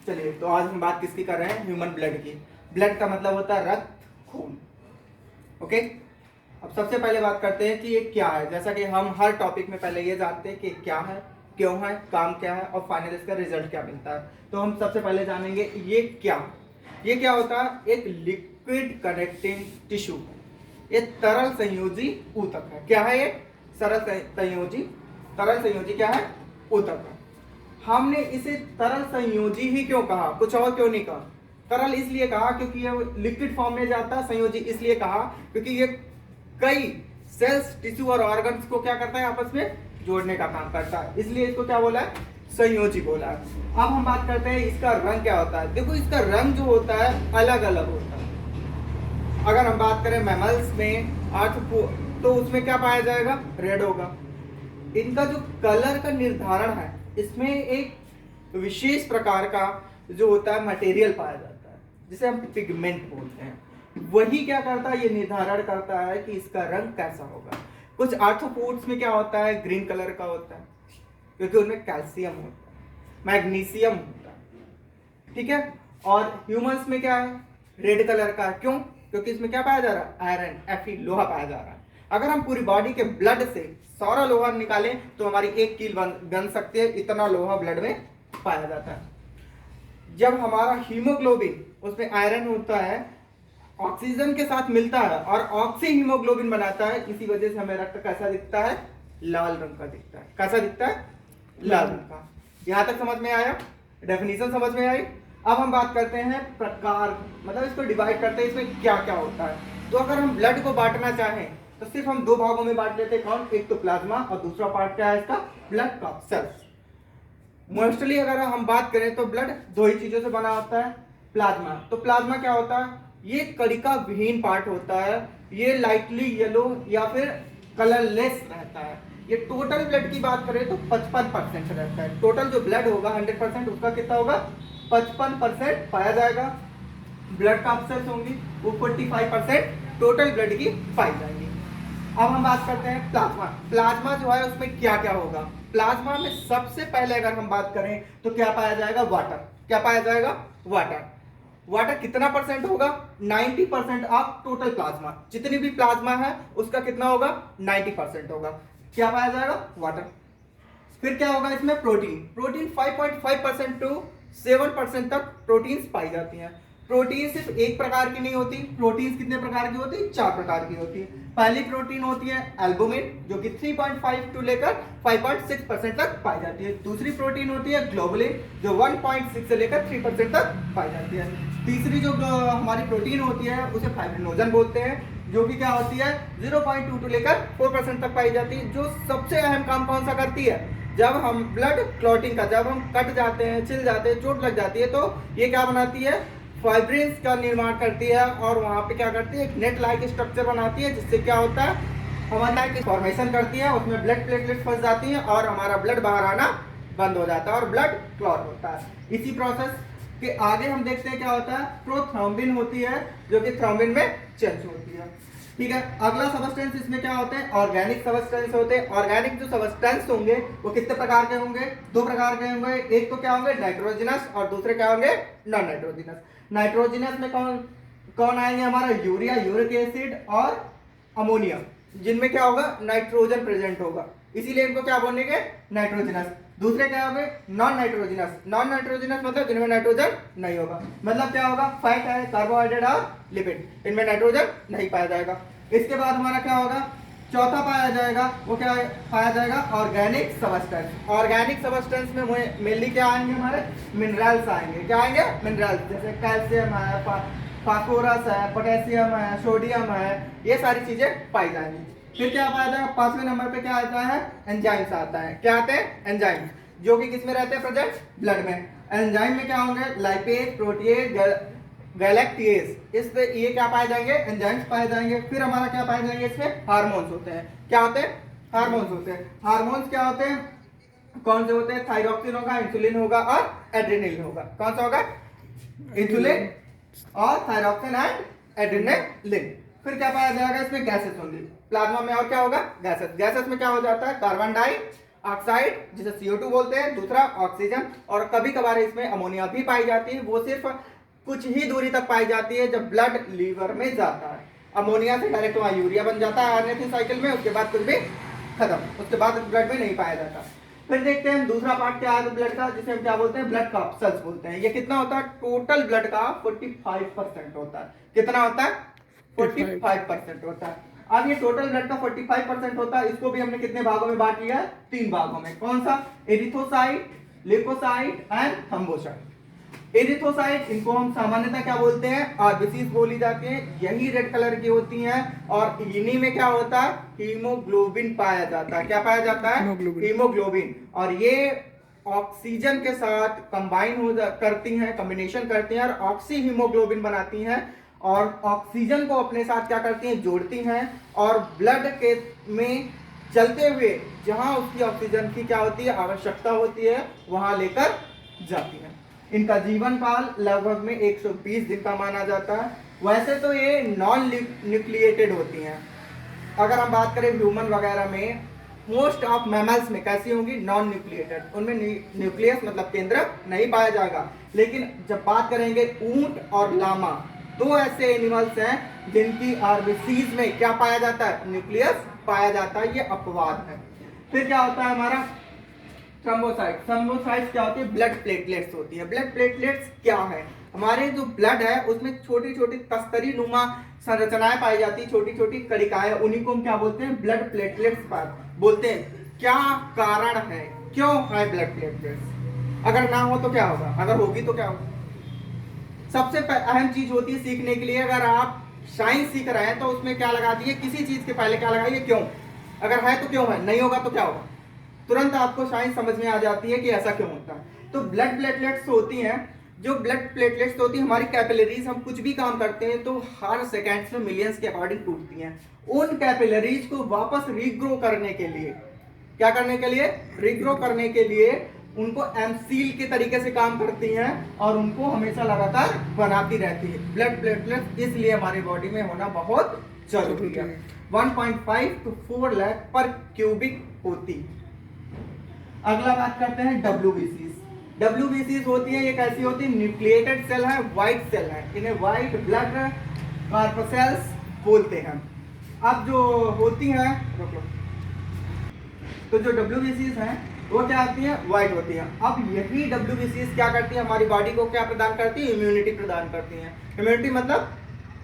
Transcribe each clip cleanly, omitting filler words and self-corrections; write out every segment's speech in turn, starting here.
चलिए, तो आज हम बात किसकी कर रहे हैं? ह्यूमन ब्लड की। ब्लड का मतलब होता है रक्त, खून। ओके, अब सबसे पहले बात करते हैं कि ये क्या है। जैसा कि हम हर टॉपिक में पहले ये जानते हैं कि क्या है, क्यों है, काम क्या है और फाइनल इसका रिजल्ट क्या मिलता है। तो हम सबसे पहले जानेंगे ये क्या। ये क्या होता है? एक लिक्विड कनेक्टिंग टिश्यू, ये तरल संयोजी ऊतक है। क्या है ये? तरल संयोजी क्या है? ऊतक है। हमने इसे तरल संयोजी ही क्यों कहा, कुछ और क्यों नहीं कहा? तरल इसलिए कहा क्योंकि ये लिक्विड फॉर्म में जाता है। संयोजी इसलिए कहा क्योंकि ये कई सेल्स, टिश्यू और ऑर्गन्स को क्या करता है? आपस में जोड़ने का काम करता है, इसलिए इसको क्या बोला है? संयोजी बोला है। अब हम बात करते हैं इसका रंग क्या होता है। देखो, इसका रंग जो होता है अलग अलग होता है। अगर हम बात करें मैमल्स में, तो उसमें क्या पाया जाएगा? रेड होगा। इनका जो कलर का निर्धारण है, इसमें एक विशेष प्रकार का जो होता है मटेरियल पाया जाता है, जिसे हम पिगमेंट बोलते हैं। वही क्या करता है? ये निर्धारण करता है कि इसका रंग कैसा होगा। कुछ आर्थ्रोपोड्स में क्या होता है? ग्रीन कलर का होता है, क्योंकि उनमें कैल्शियम होता है, मैग्नीशियम होता है। ठीक है। और ह्यूमंस में क्या है? रेड कलर का। क्यों? क्योंकि इसमें क्या पाया जा रहा है? आयरन, Fe, लोहा पाया जा रहा है। अगर हम पूरी बॉडी के ब्लड से सारा लोहा निकालें तो हमारी एक कील बन सकती है, इतना लोहा ब्लड में पाया जाता है। जब हमारा हीमोग्लोबिन, उसमें आयरन होता है, ऑक्सीजन के साथ मिलता है और ऑक्सी हीमोग्लोबिन बनाता है, इसी वजह से हमें रक्त कैसा दिखता है? लाल रंग का दिखता है। कैसा दिखता है? लाल रंग का। यहां तक समझ में आया? डेफिनेशन समझ में आई? अब हम बात करते हैं प्रकार, मतलब इसको डिवाइड करते हैं, इसमें क्या क्या होता है। तो अगर हम ब्लड को बांटना चाहें तो सिर्फ हम दो भागों में बांट लेते हैं। कौन? एक तो प्लाज्मा और दूसरा पार्ट क्या है इसका? ब्लड का सेल्स। मोस्टली अगर हम बात करें तो ब्लड दो ही चीजों से बना होता है। प्लाज्मा, तो प्लाज्मा क्या होता है? ये कणिका विहीन पार्ट होता है। ये लाइटली येलो या फिर कलरलेस रहता है। ये टोटल ब्लड की बात करें तो 55% रहता है। टोटल जो ब्लड होगा 100%, उसका कितना होगा? 55% पाया जाएगा। ब्लड का अपसेल्स होंगी वो 45% टोटल ब्लड की पाई जाएगी। अब हम बात करते हैं प्लाज्मा। प्लाज्मा जो है उसमें क्या क्या होगा? प्लाज्मा में सबसे पहले अगर हम बात करें तो क्या पाया जाएगा? वाटर। क्या पाया जाएगा? वाटर। वाटर कितना परसेंट होगा? 90% ऑफ टोटल प्लाज्मा। जितनी भी प्लाज्मा है उसका कितना होगा? 90% होगा। क्या पाया जाएगा? वाटर। फिर क्या होगा इसमें? प्रोटीन। प्रोटीन 5.5% टू 7% तक प्रोटीन्स पाई जाती हैं। प्रोटीन सिर्फ एक प्रकार की नहीं होती। प्रोटीन कितने प्रकार की होती है? 4 प्रकार की होती है। पहली प्रोटीन होती है एल्बुमिन, जो कि 3.5 टू लेकर 5.6% तक पाई जाती है। दूसरी प्रोटीन होती है ग्लोबुलिन, जो 1.6 से लेकर 3% तक पाई जाती है। तीसरी जो हमारी प्रोटीन होती है उसे फाइब्रिनोजन बोलते हैं, जो कि क्या होती है? 0.2 टू लेकर 4% तक पाई जाती है। जो सबसे अहम काम कौन सा करती है? जब हम ब्लड क्लॉटिंग का, जब हम कट जाते हैं, छिल जाते हैं, चोट लग जाती है, तो ये क्या बनाती है? फाइब्रिन्स का निर्माण करती है और वहां पे क्या करती है? एक नेट लाइक स्ट्रक्चर बनाती है, जिससे क्या होता है? हमारी फॉर्मेशन करती है, उसमें ब्लड प्लेटलेट फंस जाती है और हमारा ब्लड बाहर आना बंद हो जाता है और ब्लड क्लॉट होता है। इसी प्रोसेस के आगे हम देखते हैं क्या होता है? प्रोथ्रोम्बिन होती है, जो कि थ्रोम्बिन में चेंज होती है। ठीक है। अगला सबस्टेंस इसमें क्या होते हैं? ऑर्गेनिक सबस्टेंस होते हैं। ऑर्गेनिक जो सबस्टेंस होंगे वो कितने प्रकार के होंगे? दो प्रकार के होंगे। एक तो क्या होंगे? नाइट्रोजनस, और दूसरे क्या होंगे? Non nitrogenous. नाइट्रोजनस में कौन कौन आएंगे? हमारा यूरिया, यूरिक एसिड और अमोनिया, जिनमें क्या होगा? नाइट्रोजन प्रेजेंट होगा, इसीलिए इनको क्या बोलेंगे? नाइट्रोजनस। दूसरे क्या होंगे? Non nitrogenous. नॉन नाइट्रोजनस मतलब जिनमें नाइट्रोजन नहीं होगा। मतलब क्या होगा? फैट है, कार्बोहाइड्रेट और लिपिड, इनमें नाइट्रोजन नहीं पाया जाएगा। इसके बाद हमारा क्या होगा? चौथा पाया जाएगा, वो क्या पाया जाएगा? Organic substance. ऑर्गेनिक सबस्टेंस में मेनली क्या आएंगे? हमारे मिनरल्स आएंगे। क्या आएंगे? मिनरल्स, जैसे कैल्शियम है, फास्फोरस है, पोटेशियम है, सोडियम है, ये सारी चीजें पाई जाएंगी। फिर क्या पाया जाएगा? 5वें नंबर पे क्या आता है? एंजाइम्स आता है। क्या आते हैं? एंजाइम्स, जो कि किसमें रहते हैं? प्रेजेंट ब्लड में। एंजाइम में क्या होंगे? लाइपेज, प्रोटीएज, गैलेक्टिएज, इस पे ये क्या पाए जाएंगे? एंजाइम्स पाए जाएंगे। फिर हमारा क्या पाए जाएंगे? इसमें हार्मोन्स होते हैं। क्या होते हैं? हार्मोन्स होते हैं। हार्मोन्स क्या होते हैं? कौन से होते हैं? थायरॉक्सिन होगा, इंसुलिन होगा और एड्रेनलिन होगा। कौन सा होगा? इंसुलिन और थायरॉक्सिन एंड एड्रेनलिन। फिर क्या पाया जाएगा? इसमें गैसेस होंगी। प्लाज्मा में और क्या होगा? गैसेस। गैसेस में क्या हो जाता है? कार्बन डाई ऑक्साइड जिसे CO2 बोलते हैं, दूसरा ऑक्सीजन, और कभी कभार इसमें अमोनिया भी पाई जाती है। वो सिर्फ कुछ ही दूरी तक पाई जाती है जब ब्लड लीवर में जाता है। अमोनिया से डायरेक्ट वहाँ यूरिया बन जाता है RNA साइकिल में, उसके बाद कुछ भी खत्म, उसके बाद ब्लड में नहीं पाया जाता। फिर देखते हैं दूसरा पार्ट क्या है ब्लड का, जिसे हम क्या बोलते हैं, ब्लड कैप्सूल्स बोलते हैं। ये कितना होता है, टोटल ब्लड का 45% होता है। कितना होता है, 45% होता है। अब ये टोटल ब्लड का 45% होता है, इसको भी हमने कितने भागों में बांट लिया है, 3 भागों में। कौन सा, erythrocyte, leucocyte and thrombocyte. Erythrocyte इनको हम सामान्यतः क्या बोलते हैं, आरबीसी बोली जाती है, यही रेड कलर की होती हैं, और इन्हीं में क्या होता है, हीमोग्लोबिन पाया जाता है। क्या पाया जाता है, हीमोग्लोबिन। और ये ऑक्सीजन के साथ कंबाइन करती हैं, कॉम्बिनेशन करती हैं और ऑक्सी हीमोग्लोबिन बनाती हैं, और ऑक्सीजन को अपने साथ क्या करती हैं, जोड़ती हैं, और ब्लड के में चलते हुए जहां उसकी ऑक्सीजन की क्या होती है, आवश्यकता होती है, वहां लेकर जाती है। इनका जीवन काल लगभग में 120 दिन का माना जाता है। वैसे तो ये नॉन न्यूक्लिएटेड होती हैं। अगर हम बात करें ह्यूमन वगैरह में, मोस्ट ऑफ मैमल्स में कैसी होंगी, नॉन न्यूक्लिएटेड, उनमें न्यूक्लियस मतलब केंद्र नहीं पाया जाएगा। लेकिन जब बात करेंगे ऊंट और लामा, 2 ऐसे एनिमल्स हैं जिनकी आरबीसीज में क्या पाया जाता है, न्यूक्लियस पाया जाता है। ये अपवाद है। फिर क्या होता है हमारा थ्रोम्बोसाइट। थ्रोम्बोसाइट्स क्या होती है, ब्लड प्लेटलेट्स होती है। ब्लड प्लेटलेट्स क्या है, हमारे जो ब्लड है उसमें छोटी छोटी तस्तरी नुमा संरचनाएं पाई जाती है, छोटी छोटी कणिकाएं, उन्हीं को हम क्या बोलते हैं, ब्लड प्लेटलेट्स बोलते हैं। क्या कारण है, क्यों है ब्लड प्लेटलेट्स, अगर ना हो तो क्या होगा, अगर होगी तो क्या होगा। सबसे अहम चीज होती है सीखने के लिए, अगर आप साइंस सीख रहे हैं तो उसमें क्या लगा दिए, किसी चीज के पहले क्या लगाइए, क्यों। अगर है तो क्यों है, नहीं होगा तो क्या होगा, तुरंत आपको साइंस समझ में आ जाती है कि ऐसा क्यों होता है। तो ब्लड प्लेटलेट्स होती हैं, जो ब्लड प्लेटलेट्स होती है हमारी कैपिलरीज, हम कुछ भी काम करते हैं तो हर सेकेंड्स में मिलियंस के अकॉर्डिंग टूटती हैं। उन कैपिलरीज को वापस रीग्रो करने के लिए, क्या करने के लिए, रीग्रो करने के लिए उनको एमसील के तरीके से काम करती हैं और उनको हमेशा लगातार बनाती रहती है। ब्लड प्लेटलेट्स इसलिए हमारी बॉडी में होना बहुत जरूरी है। 1.5 to 4 लाख पर क्यूबिक होती। अगला बात करते हैं WBCs। WBCs होती है, ये कैसी होती है, न्यूक्लिएटेड सेल है, व्हाइट सेल है, इन्हें व्हाइट ब्लड कॉर्पसेल्स बोलते हैं। अब जो होती हैं, तो जो WBCs हैं वो क्या होती है, व्हाइट होती है। अब यही WBCs क्या करती है, हमारी बॉडी को क्या प्रदान करती है, इम्यूनिटी प्रदान करती है। इम्यूनिटी मतलब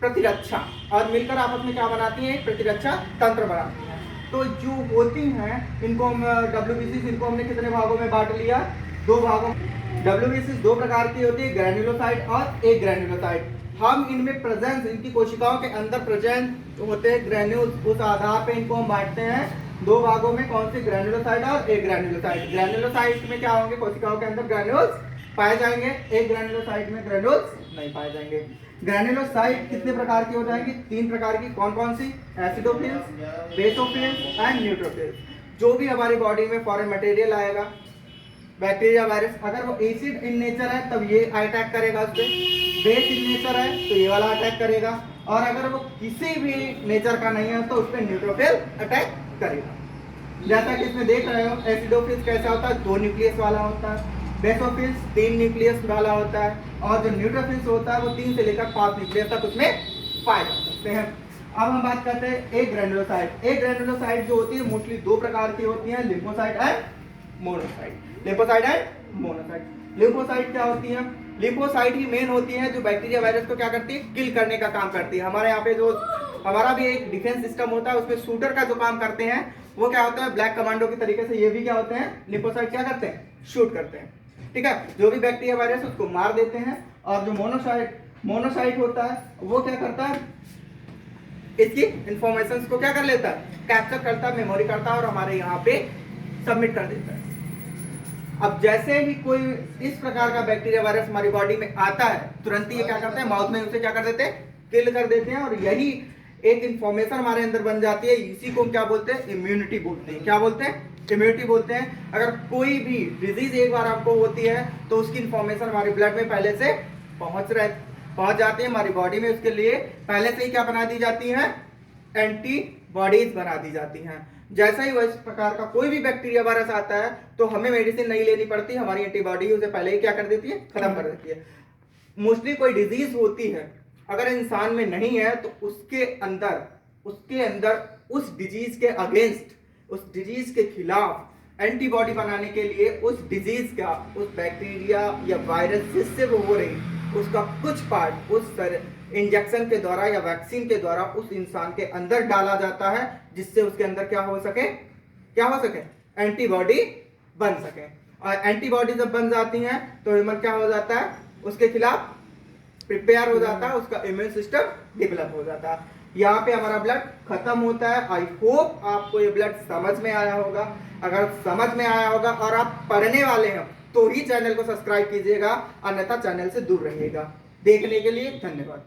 प्रतिरक्षा, और मिलकर आपस में क्या बनाती है, प्रतिरक्षा तंत्र बनाती है। तो जो होती हैं इनको हम WBCs, इनको हमने कितने भागों में बांट लिया, 2 भागों। WBCs 2 प्रकार की होती है, ग्रैन्युलोसाइट और एग्रैन्युलोसाइट। हम इनमें प्रेजेंस, इनकी कोशिकाओं के अंदर प्रेजेंट होते हैं ग्रैन्यूल्स, उस आधार पे इनको हम बांटते हैं 2 भागों में, कौन सी, ग्रैन्युलोसाइट और एग्रैन्युलोसाइट। ग्रैन्युलोसाइट में क्या होंगे, कोशिकाओं के अंदर ग्रैन्यूल्स पाए जाएंगे, एग्रैन्युलोसाइट में ग्रैन्यूल्स नहीं पाए जाएंगे। ग्रैन्युलोसाइट कितने प्रकार की हो जाएंगी, 3 प्रकार की। कौन कौन सी, एसिडोफिल्स, बेसोफिल्स एंड न्यूट्रोफिल्स। जो भी हमारी बॉडी में फॉरेन मटेरियल आएगा, बैक्टीरिया, वायरस, अगर वो एसिड इन नेचर है तब ये अटैक करेगा उस पर, बेस इन नेचर है तो ये वाला अटैक करेगा, और अगर वो किसी भी नेचर का नहीं है तो उस पर न्यूट्रोफिल अटैक करेगा। जैसा कि इसमें देख रहे हो, एसिडोफिल्स कैसा होता है, 2 न्यूक्लियस वाला होता है, बेसोफिल्स 3 न्यूक्लियस वाला होता है, और जो न्यूट्रोफिल्स होता है वो 3 से लेकर 5 न्यूक्लियस तक उसमें पाए जा सकते हैं। अब हम बात करते हैं एग्रैन्युलोसाइट। एग्रैन्युलोसाइट जो होती है मोस्टली 2 प्रकार की होती है, lymphocyte and monocyte. Lymphocyte and monocyte. Lymphocyte क्या होती है, लिम्फोसाइट ही मेन होती है जो बैक्टीरिया वायरस को क्या करती है, किल करने का काम करती है। हमारे यहाँ पे जो हमारा भी एक डिफेंस सिस्टम होता है, उसमें शूटर का जो काम करते हैं वो क्या होता है, ब्लैक कमांडो की तरीके से ये भी क्या होते हैं, लिम्फोसाइट क्या करते हैं, शूट करते हैं। ठीक है, जो भी बैक्टीरिया वायरस उसको मार देते हैं। और जो मोनोसाइट होता है वो क्या करता है, इसकी इंफॉर्मेशन को क्या कर लेता है, कैप्चर करता है, मेमोरी करता है और हमारे यहाँ पे सबमिट कर देता है। अब जैसे ही कोई इस प्रकार का बैक्टीरिया वायरस हमारी बॉडी में आता है, तुरंत ही ये क्या करते हैं, माउथ में उसे क्या कर देते हैं, किल कर देते हैं, और यही एक इंफॉर्मेशन हमारे अंदर बन जाती है। इसी को हम क्या बोलते हैं, इम्यूनिटी बोलते हैं। क्या बोलते हैं, इम्यूनिटी बोलते हैं। अगर कोई भी डिजीज एक बार आपको होती है तो उसकी इंफॉर्मेशन हमारे ब्लड में पहले से पहुंच जाती है हमारी बॉडी में, उसके लिए पहले से ही क्या बना दी जाती है, एंटीबॉडीज बना दी जाती हैं। जैसा ही इस प्रकार का कोई भी बैक्टीरिया वायरस आता है तो हमें मेडिसिन नहीं लेनी पड़ती, हमारी एंटीबॉडी उसे पहले ही क्या कर देती है, खत्म कर देती है। मोस्टली कोई डिजीज होती है, अगर इंसान में नहीं है तो उसके अंदर उस डिजीज के अगेंस्ट, उस डिजीज के खिलाफ एंटीबॉडी बनाने के लिए उस डिजीज का, उस बैक्टीरिया या वायरस जिससे वो हो रही, उसका कुछ पार्ट उस इंजेक्शन के द्वारा या वैक्सीन के द्वारा उस इंसान के अंदर डाला जाता है, जिससे उसके अंदर क्या हो सके, एंटीबॉडी बन सके। और एंटीबॉडी जब बन जाती हैं तो ह्यूमन क्या हो जाता है, उसके खिलाफ प्रिपेयर हो जाता है, उसका इम्यून सिस्टम डेवलप हो जाता है। यहाँ पे हमारा ब्लड खत्म होता है। आई होप आपको ये ब्लड समझ में आया होगा। अगर समझ में आया होगा और आप पढ़ने वाले हैं तो ही चैनल को सब्सक्राइब कीजिएगा, अन्यथा चैनल से दूर रहिएगा। देखने के लिए धन्यवाद।